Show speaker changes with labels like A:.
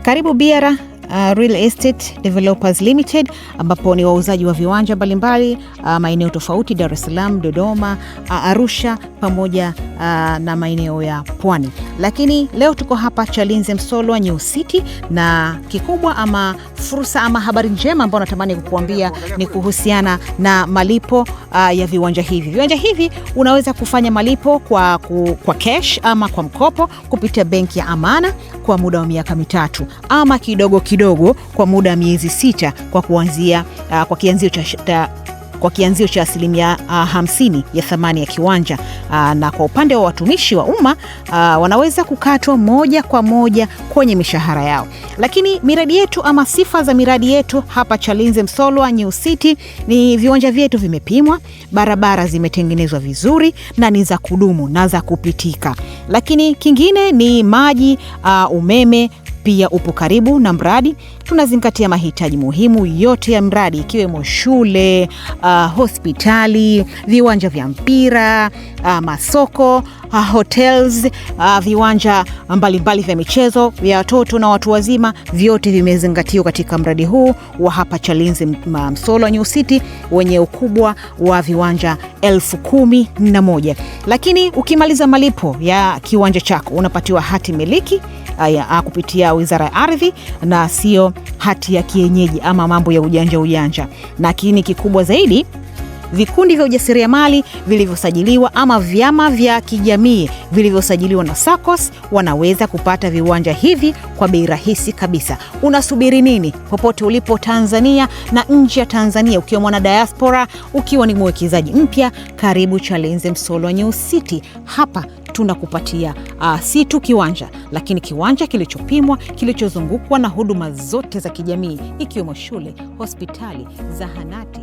A: Karibu Biara Real Estate Developers Limited, ambapo ni wauzaji wa viwanja mbalimbali maeneo tofauti: Dar es Salaam, Dodoma, Arusha pamoja na maeneo ya Pwani. Lakini leo tuko hapa Chalinze Msolwa New City, na kikubwa ama fursa ama habari njema ambayo natamani kukuambia ni kuhusiana na malipo ya viwanja hivi. Viwanja hivi unaweza kufanya malipo kwa cash ama kwa mkopo kupitia benki ya Amana kwa muda wa miaka 3 ama kidogo kwa muda wa miezi 6 kwa kianzio cha asilimia 50 ya thamani ya kiwanja. Na kwa upande wa watumishi wa umma wanaweza kukatwa moja kwa moja kwenye mishahara yao. Lakini miradi yetu ama sifa za miradi yetu hapa Chalinze Msolwa New City ni viwanja vyetu vimepimwa, barabara zimetengenezwa vizuri na ni za kudumu na za kupitika. Lakini kingine ni maji, umeme pia upo karibu na mradi. Tunazingatia mahitaji muhimu yote ya mradi, ikiwemo shule, hospitali, viwanja vya mpira, masoko, hotels, viwanja mbalimbali vya michezo vya watoto na watu wazima. Vyote vimezingatiwa katika mradi huu wa hapa Chalinze Msolwa New City wenye ukubwa wa viwanja 10,011. Lakini ukimaliza malipo ya kiwanja chako unapatiwa hati miliki kupitia Wizara ya Ardhi, na sio hati ya kienyeji ama mambo ya ujanja. Lakini kikubwa zaidi, vikundi vya ujasiriamali vilivyosajiliwa ama vyama vya kijamii vilivyosajiliwa na SACCOS wanaweza kupata viwanja hivi kwa bei rahisi kabisa. Unasubiri nini? Popote ulipo Tanzania na nje ya Tanzania, ukiwa mwana diaspora, ukiwa ni mwekezaji mpya, karibu Chalinze Msolwa New City. Hapa tunakupatia si tu kiwanja, lakini kiwanja kilichopimwa, kilichozungukwa na huduma zote za kijamii, ikiwemo shule, hospitali, zahanati